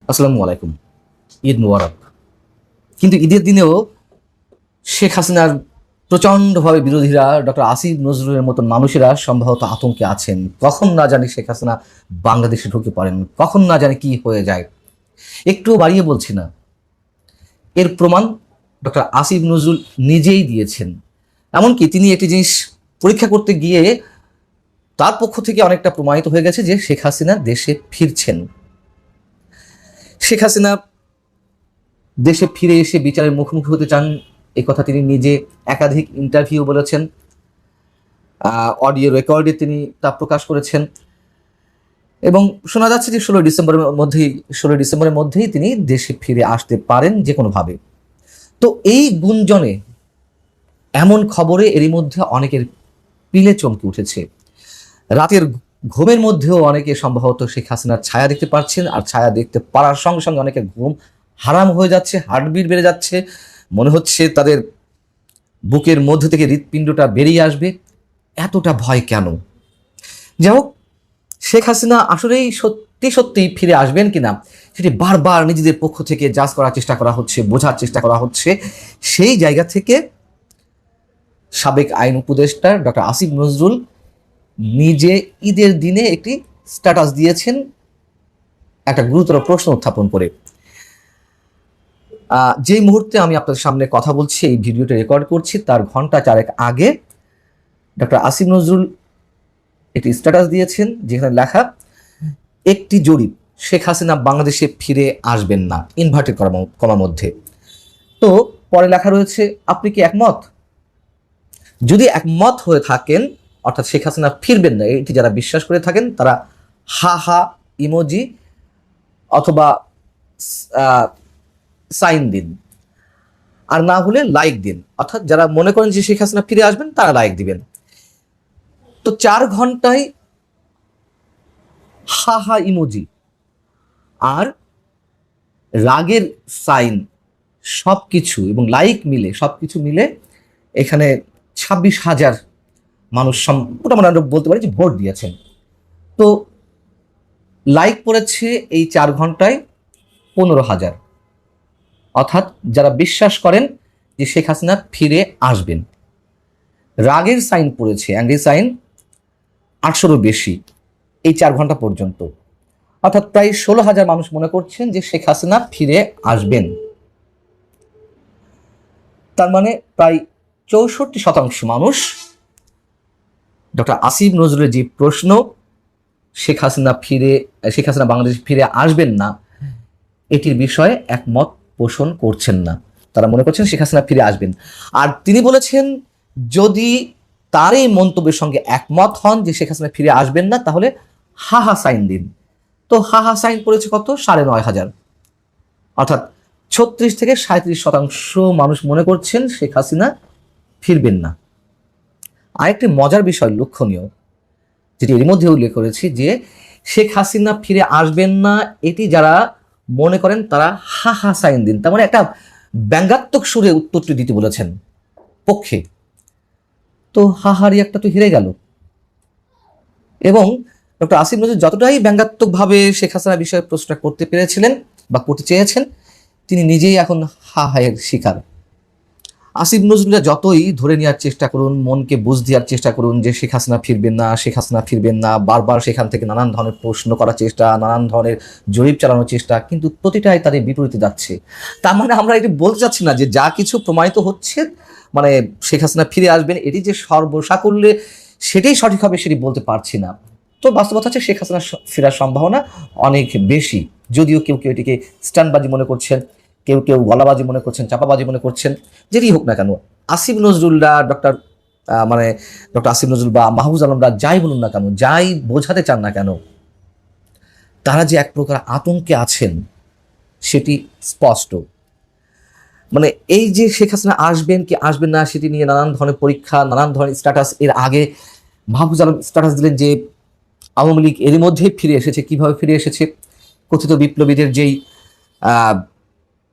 আসসালামু আলাইকুম। ঈদ মুবারক। কিন্তু ঈদের দিনেও শেখ হাসিনার প্রচণ্ডভাবে বিরোধীরা ডক্টর আসিফ নজরুলের মতন মানুষেরা সম্ভবত আতঙ্কে আছেন। কখন না জানি শেখ হাসিনা বাংলাদেশে ঢুকে পড়েন, কখন না জানি কি হয়ে যায়। একটুও বাড়িয়ে বলছি না। এর প্রমাণ ডক্টর আসিফ নজরুল নিজেই দিয়েছেন। এমনকি তিনি একটি জিনিস পরীক্ষা করতে গিয়ে তার পক্ষ থেকে অনেকটা প্রমাণিত হয়ে গেছে যে শেখ হাসিনা দেশে ফিরছেন। শেখ হাসিনা দেশে ফিরে এসে বিচারের মুখোমুখি হতে চান, এ কথা তিনি নিজে একাধিক ইন্টারভিউ বলেছেন, অডিও রেকর্ডে তিনি তা প্রকাশ করেছেন এবং শোনা যাচ্ছে যে 16 ডিসেম্বরের মধ্যেই তিনি দেশে ফিরে আসতে পারেন যে কোনোভাবে। তো এই গুঞ্জনে, এমন খবরে এরই মধ্যে অনেকের পিলে চমকে উঠেছে। রাতের ঘুমের মধ্যেও অনেকে সম্ভবত শেখ হাসিনার ছায়া দেখতে পাচ্ছেন, আর ছায়া দেখতে পারার সঙ্গে সঙ্গে অনেকের ঘুম হারাম হয়ে যাচ্ছে, হার্টবিট বেড়ে যাচ্ছে, মনে হচ্ছে তাদের বুকের মধ্যে থেকে হৃৎপিণ্ডটা বেরিয়ে আসবে। এতটা ভয় কেন? যাই হোক, শেখ হাসিনা আসলেই সত্যি সত্যি ফিরে আসবেন কিনা সেটি বারবার নিজেদের পক্ষ থেকে জাজ করার চেষ্টা করা হচ্ছে, বোঝার চেষ্টা করা হচ্ছে। সেই জায়গা থেকে সাবেক আইন উপদেষ্টা ডক্টর আসিফ নজরুল নিজে ঈদের দিনে একটি স্ট্যাটাস দিয়েছেন, একটা গুরুতর প্রশ্ন উত্থাপন করে। যেই মুহূর্তে আমি আপনাদের সামনে কথা বলছি, এই ভিডিওটা রেকর্ড করছি, তার ঘন্টা চারেক আগে ডক্টর আসিফ নজরুল একটি স্ট্যাটাস দিয়েছেন যেখানে লেখা, একটি জরিপ, শেখ হাসিনা বাংলাদেশে ফিরে আসবেন না, ইনভার্টেড কমার মধ্যে। তো পরে লেখা রয়েছে, আপনি কি একমত? যদি একমত হয়ে থাকেন, অর্থাৎ শেখ হাসিনা ফিরবেন না, এটি যারা বিশ্বাস করে থাকেন তারা হা হা ইমোজি অথবা সাইন দিন, আর না হলে লাইক দিন। অর্থাৎ যারা মনে করেন যে শেখ হাসিনা ফিরে আসবেন তারা লাইক দিবেন। তো 4 ঘন্টায় হা হা ইমোজি আর রাগের সাইন সবকিছু এবং লাইক মিলে, সবকিছু মিলে এখানে 26,000 মানুষ মোটামুটি আমরা বলতে পারি যে ভোট দিয়েছেন। তো লাইক পড়েছে এই 4 ঘন্টায় 15,000, অর্থাৎ যারা বিশ্বাস করেন যে শেখ হাসিনা ফিরে আসবেন। রাগের সাইন পড়েছে, অ্যাংরি সাইন 800-ও বেশি এই 4 ঘন্টা পর্যন্ত, অর্থাৎ প্রায় 16,000 মানুষ মনে করছেন যে শেখ হাসিনা ফিরে আসবেন। তার মানে প্রায় 64% মানুষ ডক্টর আসিফ নজরুলের যে প্রশ্ন, শেখ হাসিনা বাংলাদেশে ফিরে আসবেন না, এটির বিষয়ে একমত পোষণ করছেন না। তারা মনে করছেন শেখ হাসিনা ফিরে আসবেন। আর তিনি বলেছেন, যদি তার এই মন্তব্যের সঙ্গে একমত হন যে শেখ হাসিনা ফিরে আসবেন না, তাহলে হা হা সাইন দিন। তো হা হা সাইন পড়েছে কত? 9,500, অর্থাৎ 36-37% মানুষ মনে করছেন শেখ হাসিনা ফিরবেন না। আরেকটি মজার বিষয় লক্ষণীয়, যেটি এর মধ্যে উল্লেখ করেছি, যে শেখ হাসিনা ফিরে আসবেন না এটি যারা মনে করেন তারা হা হা সাইন দিন। তার মানে একটা ব্যঙ্গাত্মক সুরে উত্তরটি দিতে বলেছেন পক্ষে। তো হাহারি একটা তো হেরে গেল। এবং ডক্টর আসিফ নজরুল যতটাই ব্যঙ্গাত্মকভাবে শেখ হাসিনা বিষয়ে প্রশ্নটা করতে পেরেছিলেন বা করতে চেয়েছেন, তিনি নিজেই এখন হা হায়ের শিকার। আসিফ নজরুলরা যতই ধরে নেওয়ার চেষ্টা করুন, মনকে বুঝ দেওয়ার চেষ্টা করুন যে শেখ হাসিনা ফিরবেন না, শেখ হাসিনা ফিরবেন না, বারবার সেখান থেকে নানান ধরনের প্রশ্ন করার চেষ্টা, নানান ধরনের জরিপ চালানোর চেষ্টা, কিন্তু প্রতিটাই তাদের বিপরীতে যাচ্ছে। তার মানে আমরা এটি বলতে চাচ্ছি না যে যা কিছু প্রমাণিত হচ্ছে, মানে শেখ হাসিনা ফিরে আসবেন, এটি যে সর্বসাকুল্যে সেটাই সঠিক হবে সেটি বলতে পারছি না। তো বাস্তবতা হচ্ছে শেখ হাসিনা ফেরার সম্ভাবনা অনেক বেশি, যদিও কেউ কেউ এটিকে স্ট্যান্ডবাজি মনে করছেন, কেউ কেউ গলাবাজি মনে করছেন, চাপাবাজি মনে করছেন। যেটি হোক না কেন, আসিফ নজরুলরা ডক্টর আসিফ নজরুল বা মাহফুজ আলমরা যাই বলুন না কেন, যাই বোঝাতে চান না কেন, তারা যে এক প্রকার আতঙ্কে আছেন সেটি স্পষ্ট। মানে এই যে শেখ হাসিনা আসবেন কি আসবেন না সেটি নিয়ে নানান ধরনের পরীক্ষা, নানান ধরনের স্ট্যাটাস। এর আগে মাহফুজ আলম স্ট্যাটাস দিলেন যে আওয়ামী লীগ এরই মধ্যেই ফিরে এসেছে। কিভাবে ফিরে এসেছে? কথিত বিপ্লবীদের যেই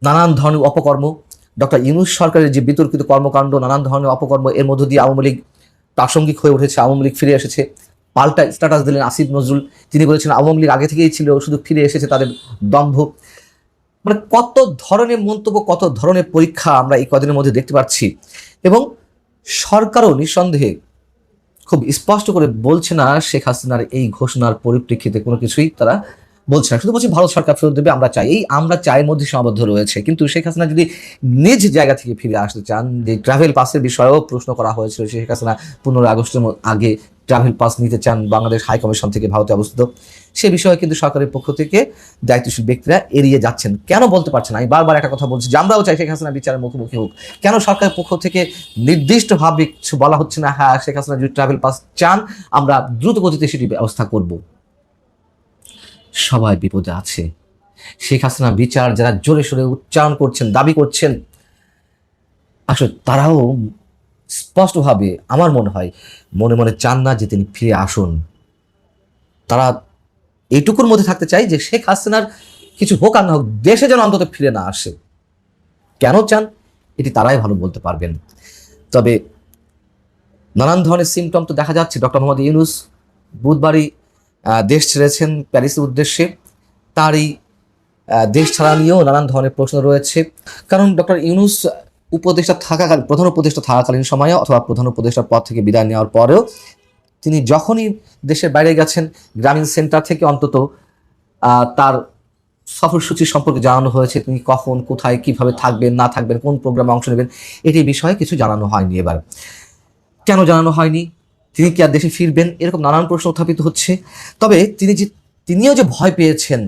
নানান ধরনের অপকর্ম, ডক্টর ইউনূস সরকারের যে বিতর্কিত কর্মকাণ্ড, নানান ধরনের অপকর্ম, এর মধ্য দিয়ে আওয়ামী লীগ প্রাসঙ্গিক হয়ে উঠেছে, আওয়ামী লীগ ফিরে এসেছে। পাল্টা স্ট্যাটাস দিলেন আসিফ নজরুল, তিনি বলেছেন আওয়ামী লীগ আগে থেকেই ছিল, শুধু ফিরে এসেছে তাদের দম্ভ। মানে কত ধরনের মন্তব্য, কত ধরনের পরীক্ষা আমরা এই কদিনের মধ্যে দেখতে পাচ্ছি। এবং সরকারও নিঃসন্দেহে খুব স্পষ্ট করে বলছে না শেখ হাসিনার এই ঘোষণার পরিপ্রেক্ষিতে কোনো কিছুই তারা বলছে না, শুধু বলছে ভারত সরকার ফেরত দেবে, আমরা চাই। এই আমরা চাইয়ের মধ্যে সীমাবদ্ধ রয়েছে। কিন্তু শেখ হাসিনা যদি নিজ জায়গা থেকে ফিরে আসতে চান, যে ট্রাভেল পাসের বিষয়েও প্রশ্ন করা হয়েছিল, শেখ হাসিনা 15 আগস্টের আগে ট্রাভেল পাস নিতে চান বাংলাদেশ হাই কমিশন থেকে ভারতে অবস্থিত, সে বিষয়ে কিন্তু সরকারের পক্ষ থেকে দায়িত্বশীল ব্যক্তিরা এড়িয়ে যাচ্ছেন। কেন বলতে পারছেন? আমি বারবার একটা কথা বলছি যে আমরাও চাই শেখ হাসিনা বিচারের মুখোমুখি হোক। কেন সরকারের পক্ষ থেকে নির্দিষ্টভাবে কিছু বলা হচ্ছে না, হ্যাঁ শেখ হাসিনা যদি ট্রাভেল পাস চান আমরা দ্রুত গতিতে সেটি ব্যবস্থা করব? সবাই বিপদে আছে। শেখ হাসিনা বিচার যারা জোরে সোরে উচ্চারণ করছেন, দাবি করছেন, আসলে তারাও স্পষ্টভাবে আমার মনে হয় মনে মনে চান না যে তিনি ফিরে আসুন। তারা এইটুকুর মধ্যে থাকতে চাই যে শেখ হাসিনার কিছু হোক আর না হোক, দেশে যেন অন্তত ফিরে না আসে। কেন চান এটি তারাই ভালো বলতে পারবেন। তবে নানান ধরনের সিমটম তো দেখা যাচ্ছে। ডক্টর মোহাম্মদ ইউনূস বুধবারই দেশ ছেড়েছেন প্যারিসের উদ্দেশ্যে। তার এই দেশ ছাড়া নিয়েও নানান ধরনের প্রশ্ন রয়েছে। কারণ ডক্টর ইউনূস প্রধান উপদেষ্টা থাকাকালীন সময়ে অথবা প্রধান উপদেষ্টার পদ থেকে বিদায় নেওয়ার পরেও তিনি যখনই দেশের বাইরে গেছেন, গ্রামীণ সেন্টার থেকে অন্তত তার সফরসূচি সম্পর্কে জানানো হয়েছে। তিনি কখন, কোথায়, কিভাবে থাকবেন, না থাকবেন, কোন প্রোগ্রামে অংশ নেবেন, এটি বিষয়ে কিছু জানানো হয়নি। এবার কেন জানানো হয়নি? তিনি কি আর দেশে ফিরবেন? এরকম নানান প্রশ্ন উত্থাপিত হচ্ছে। তবে তিনিও যে ভয় পেয়েছেন,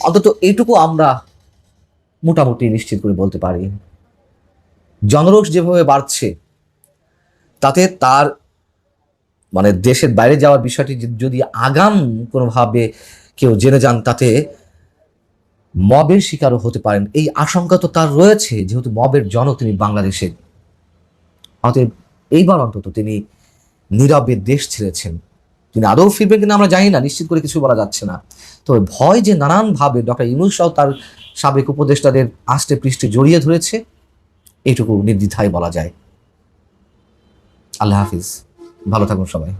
অন্তত এইটুকু আমরা মোটামুটি নিশ্চিত করে বলতে পারি। জনরোষ যেভাবে বাড়ছে, তাতে তার মানে দেশের বাইরে যাওয়ার বিষয়টি যদি আগাম কোনোভাবে কেউ জেনে যান, তাতে মবের শিকারও হতে পারেন, এই আশঙ্কা তো তার রয়েছে, যেহেতু মবের জনক তিনি বাংলাদেশের। অতএব এইবার অন্তত তিনি নীরবে দেশ ছেড়েছেন। তিনি আদৌ ফিরবেন কিনা আমরা জানি না, নিশ্চিত করে কিছু বলা যাচ্ছে না। তবে ভয় যে নানানভাবে ডক্টর ইউনূস সহ তার সাবেক উপদেষ্টাদের আষ্টে পৃষ্ঠে জড়িয়ে ধরেছে, এইটুকু নির্দ্বিধায় বলা যায়। আল্লাহ হাফিজ, ভালো থাকুন সবাই।